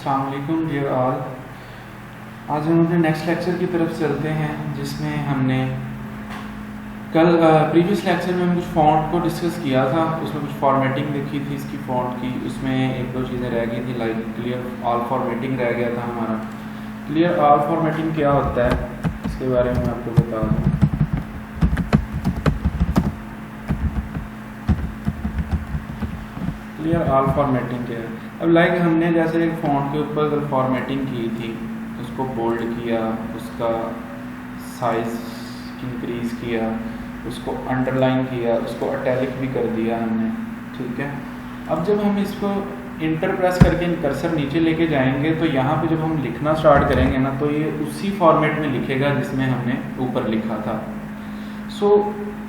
अस्सलाम वालेकुम dear all. आज हम अपने नेक्स्ट लेक्चर की तरफ चलते हैं, जिसमें हमने कल प्रीवियस लेक्चर में हम कुछ फ़ॉन्ट को डिस्कस किया था। उसमें कुछ फॉर्मेटिंग देखी थी इसकी फ़ॉन्ट की। उसमें एक दो चीज़ें रह गई थी, लाइक क्लियर ऑल फॉर्मेटिंग रह गया था हमारा। क्लियर ऑल फॉर्मेटिंग क्या होता है इसके बारे में मैं आपको बता दूँ। क्लियर ऑल फॉर्मेटिंग क्या है? अब लाइक हमने जैसे एक फ़ॉन्ट के ऊपर अगर फॉर्मेटिंग की थी, उसको बोल्ड किया, उसका साइज़ इंक्रीज़ किया, उसको अंडरलाइन किया, उसको अटैलिक भी कर दिया हमने, ठीक है। अब जब हम इसको इंटर प्रेस करके कर्सर नीचे लेके जाएंगे तो यहाँ पे जब हम लिखना स्टार्ट करेंगे ना, तो ये उसी फॉर्मेट में लिखेगा जिसमें हमने ऊपर लिखा था। सो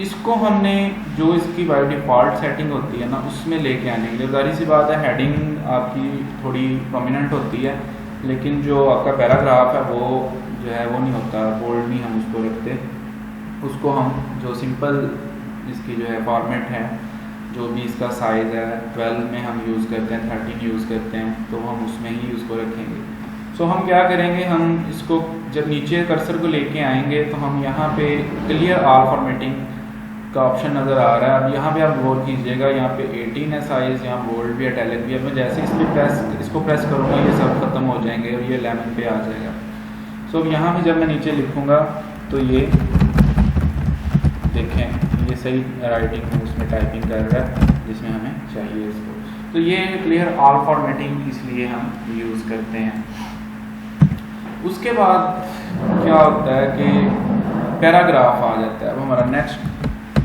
इसको हमने जो इसकी बाय डिफ़ॉल्ट सेटिंग होती है ना, उसमें लेके आने के लिए जाहिर सी बात है हेडिंग आपकी थोड़ी प्रोमिनेंट होती है, लेकिन जो आपका पैराग्राफ है वो जो है वो नहीं होता, बोल्ड नहीं हम उसको रखते। उसको हम जो सिंपल इसकी जो है फॉर्मेट है, जो भी इसका साइज़ है 12 में हम यूज़ करते हैं, 13 यूज़ करते हैं, तो हम उसमें ही उसको रखेंगे। सो हम क्या करेंगे, हम इसको जब नीचे कर्सर को लेके आएंगे तो हम यहाँ पे क्लियर ऑल फॉर्मेटिंग का ऑप्शन नज़र आ रहा है। अब यहाँ पे आप गौर कीजिएगा, यहाँ पे 18 है साइज़, यहाँ बोल्ड भी इटैलिक भी है। मैं जैसे इसको प्रेस करूँगा ये सब ख़त्म हो जाएंगे और ये 11 पे आ जाएगा। सो अब यहाँ पे जब मैं नीचे लिखूँगा तो ये देखें ये सही राइटिंग में उसमें टाइपिंग कर रहा है जिसमें हमें चाहिए इसको। तो ये क्लियर ऑल फॉर्मेटिंग इसलिए हम यूज़ करते हैं। उसके बाद क्या होता है कि पैराग्राफ आ जाता है। अब हमारा नेक्स्ट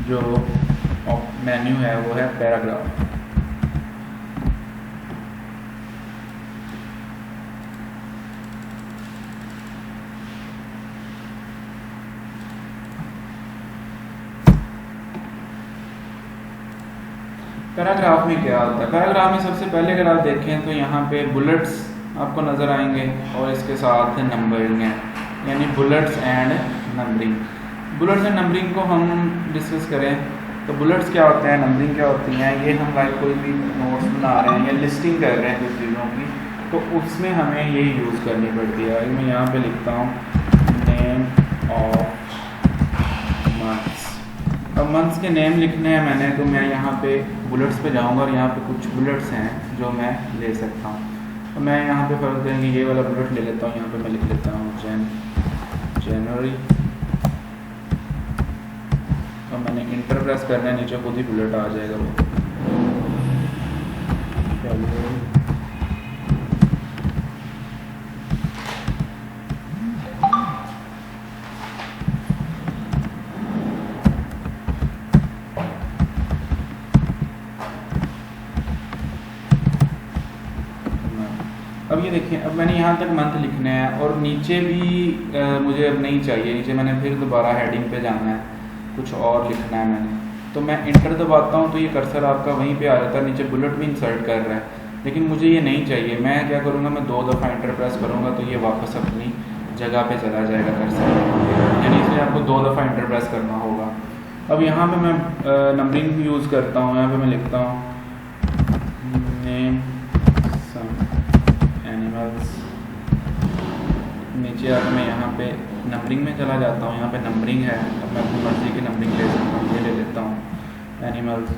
जो मेन्यू है वो है पैराग्राफ। पैराग्राफ में क्या होता है? पैराग्राफ में सबसे पहले अगर आप देखें तो यहाँ पे बुलेट्स आपको नज़र आएंगे और इसके साथ नंबरिंग है, यानी bullets and numbering. Bullets and numbering को हम डिस्कस करें तो बुलेट्स क्या होते हैं, नंबरिंग क्या होती हैं, ये हम लाइक कोई भी नोट्स बना रहे हैं या लिस्टिंग कर रहे हैं कुछ चीज़ों की, तो उसमें हमें ये यूज़ करनी पड़ती है। मैं यहाँ पे लिखता हूँ नेम ऑफ मंथ्स। अब मंथ्स के नेम लिखने हैं मैंने, तो मैं यहाँ पे बुलेट्स पे जाऊँगा और यहाँ पे कुछ बुलेट्स हैं जो मैं ले सकता हूँ। तो मैं यहाँ पे फर्ज करेंगे ये वाला बुलेट ले लेता हूँ। यहाँ पे मैं लिख लेता हूँ जनवरी, और मैंने इंटर प्रेस करना है, नीचे खुद ही बुलेट आ जाएगा वो। अब ये देखिए, अब मैंने यहाँ तक मंथ लिखना है और नीचे भी मुझे अब नहीं चाहिए, नीचे मैंने फिर दोबारा हेडिंग पे जाना है, कुछ और लिखना है मैंने। तो मैं इंटर दबाता हूँ तो ये कर्सर आपका वहीं पे आ जाता है, नीचे बुलेट भी इंसर्ट कर रहा है, लेकिन मुझे ये नहीं चाहिए। मैं क्या करूँगा, मैं 2 दफ़ा इंटर प्रेस करूँगा तो ये वापस अपनी जगह पे चला जाएगा कर्सर, यानी इसलिए आपको 2 दफ़ा इंटर प्रेस करना होगा। अब यहाँ पे मैं नंबरिंग यूज़ करता हूँ। यहाँ पे मैं लिखता हूँ नेम सम एनिमल्स। नीचे आकर मैं यहाँ पे नंबरिंग में चला जाता हूँ, यहाँ पे नंबरिंग है। अब मैं अपनी मर्ज़ी की नंबरिंग ले सकता हूँ, ये ले लेता हूँ एनिमल्स।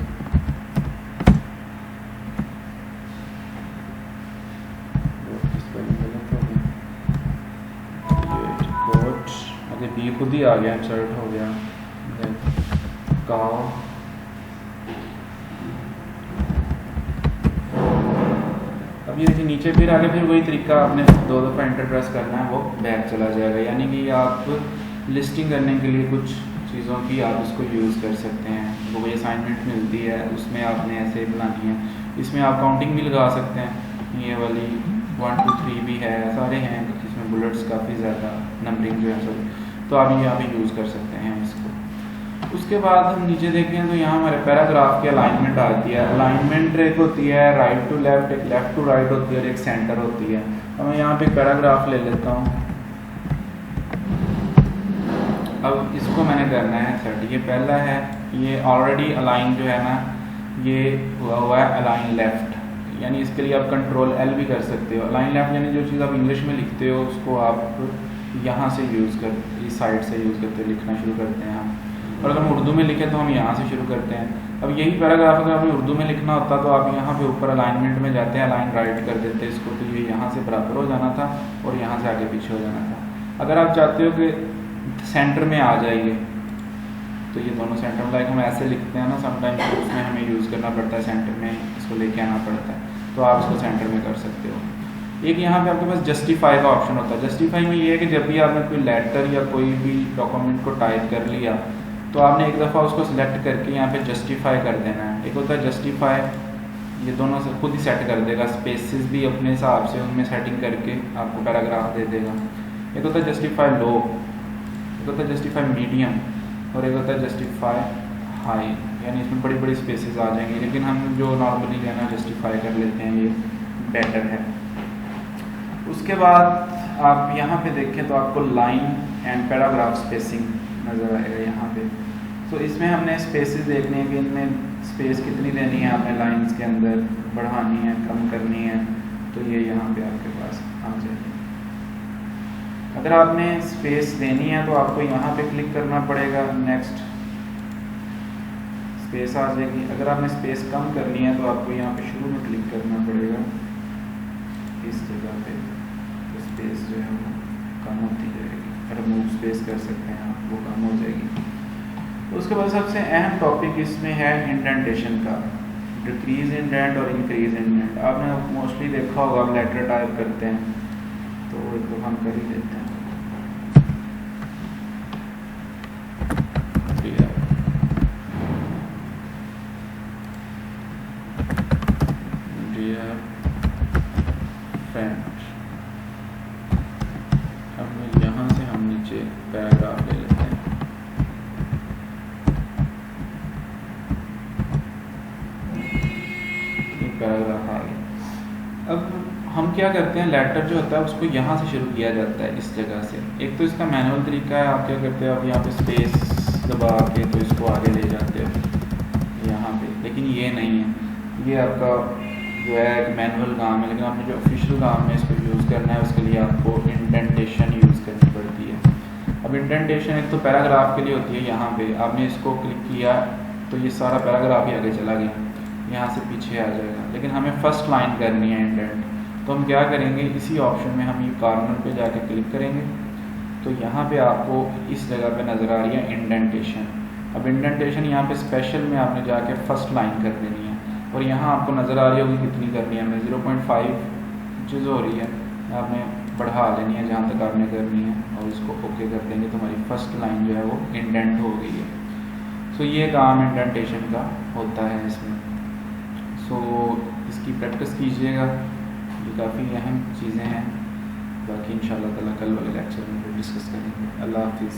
ये खुद ही आ गया, इंसर्ट हो गया। काउ, अब ये देखिए नीचे फिर आगे फिर वही तरीका, आपने 2 दफ़ा इंटर प्रेस करना है, वो बैक चला जाएगा। यानी कि आप लिस्टिंग करने के लिए कुछ चीज़ों की आप इसको यूज़ कर सकते हैं। वो कोई असाइनमेंट मिलती है उसमें आपने ऐसे बनानी है। इसमें आप काउंटिंग भी लगा सकते हैं, ये वाली 1 2 3 भी है, सारे हैं इसमें बुलेट्स काफ़ी ज़्यादा, नंबरिंग जो है सॉरी, तो आप यहाँ पे यूज़ कर सकते हैं इसको। उसके बाद हम नीचे देखें तो यहाँ हमारे पैराग्राफ की अलाइनमेंट आती है। अलाइनमेंट एक होती है राइट टू लेफ्ट, एक लेफ्ट टू राइट होती है और एक सेंटर होती है। तो मैं यहाँ पे पैराग्राफ ले लेता हूँ। अब इसको मैंने करना है सेट। ये पहला है, ये ऑलरेडी अलाइन जो है ना, ये हुआ है अलाइन लेफ्ट, यानी इसके लिए आप कंट्रोल एल भी कर सकते हो। अलाइन लेफ्ट यानी जो चीज़ आप इंग्लिश में लिखते हो उसको आप यहाँ से यूज़ कर, इस साइड से यूज़ करते हो, लिखना शुरू करते हैं हम। और अगर हम उर्दू में लिखें तो हम यहाँ से शुरू करते हैं। अब यही पैराग्राफ अगर आपने उर्दू में लिखना होता तो आप यहाँ पे ऊपर अलाइनमेंट में जाते हैं, अलाइन राइट कर देते इसको, तो ये यहाँ से बराबर हो जाना था और यहाँ से आगे पीछे हो जाना था। अगर आप चाहते हो कि सेंटर में आ जाइए तो ये दोनों सेंटर में, लाइक हम ऐसे लिखते हैं ना समटाइम्स, तो उसमें हमें यूज़ करना पड़ता है, सेंटर में इसको लेके आना पड़ता है, तो आप इसको सेंटर में कर सकते हो। एक यहाँ पे आपके पास जस्टिफाई का ऑप्शन होता है। जस्टिफाई में ये है कि जब भी आपने कोई लेटर या कोई भी डॉक्यूमेंट को टाइप कर लिया तो आपने एक दफ़ा उसको सिलेक्ट करके यहाँ पे जस्टिफाई कर देना है। एक होता है जस्टिफाई, ये दोनों से खुद ही सेट कर देगा, स्पेसिस भी अपने हिसाब से उनमें सेटिंग करके आपको पैराग्राफ दे देगा। एक होता है जस्टिफाई लो, एक होता है जस्टिफाई मीडियम और एक होता है जस्टिफाई हाई, यानी इसमें बड़ी बड़ी स्पेसेस आ जाएंगी, लेकिन हम जो नॉर्मली है ना जस्टिफाई कर लेते हैं, ये बेटर है। उसके बाद आप यहाँ पे देखें तो आपको लाइन एंड पैराग्राफ स्पेसिंग नज़र आएगा यहाँ पे। तो इसमें हमने स्पेसेस देखने हैं कि इनमें स्पेस कितनी देनी है, आपने लाइंस के अंदर बढ़ानी है, कम करनी है, तो ये यहाँ पे आपके पास आ जाएगी। अगर आपने स्पेस देनी है तो आपको यहाँ पे क्लिक करना पड़ेगा, नेक्स्ट, स्पेस आ जाएगी। अगर आपने स्पेस कम करनी है तो आपको यहाँ पे शुरू में क्लिक करना पड़ेगा, इस जगह पे, तो स्पेस जो है वो कम होती जाएगी। रिमूव स्पेस कर सकते हैं आप, वो कम हो जाएगी। तो उसके बाद सबसे अहम टॉपिक इसमें है इंडेंटेशन का, डिक्रीज इंडेंट और इंक्रीज इंडेंट। आपने मोस्टली देखा होगा, आप लेटर टाइप करते हैं तो एक तो हम कर ही देते हैं, डियर फ्रेंड। अब यहाँ से हम नीचे पैराग्राफ ले लेते हैं। पैराग्राफ आ गया। अब हम क्या करते हैं, लेटर जो होता है उसको यहाँ से शुरू किया जाता है, इस जगह से। एक तो इसका मैनुअल तरीका है, आप क्या करते हो, आप यहाँ पे स्पेस दबा के तो इसको आगे ले जाते हो यहाँ पे, लेकिन ये नहीं है, ये आपका जो है एक मैनुअल काम है। लेकिन आपने जो ऑफिशियल काम में इसको यूज़ करना है उसके लिए आपको इंडेंटेशन यूज़ करनी पड़ती है। अब इंडेंटेशन एक तो पैराग्राफ के लिए होती है, यहाँ पे आपने इसको क्लिक किया तो ये सारा पैराग्राफ ही आगे चला गया, यहाँ से पीछे आ जाएगा। लेकिन हमें फर्स्ट लाइन करनी है इंडेंट, तो हम क्या करेंगे, इसी ऑप्शन में हम ये कॉर्नर पे जाके क्लिक करेंगे तो यहाँ पे आपको इस जगह पे नज़र आ रही है इंडेंटेशन। अब इंडेंटेशन यहाँ पे स्पेशल में आपने जाके फर्स्ट लाइन कर देनी है, और यहाँ आपको नज़र आ रही होगी कितनी करनी है, हमें 0.5 इंचज़ हो रही है, आपने बढ़ा लेनी है जहाँ तक आपने करनी है, और इसको ओके कर देंगे तो हमारी फर्स्ट लाइन जो है वो इंडेंट हो गई है। सो ये काम इंडेंटेशन का होता है इसमें। सो इसकी प्रैक्टिस कीजिएगा, ये काफ़ी अहम चीज़ें हैं। बाकी इंशाल्लाह ताला कल वाले लेक्चर में डिस्कस करेंगे। अल्लाह हाफिज़।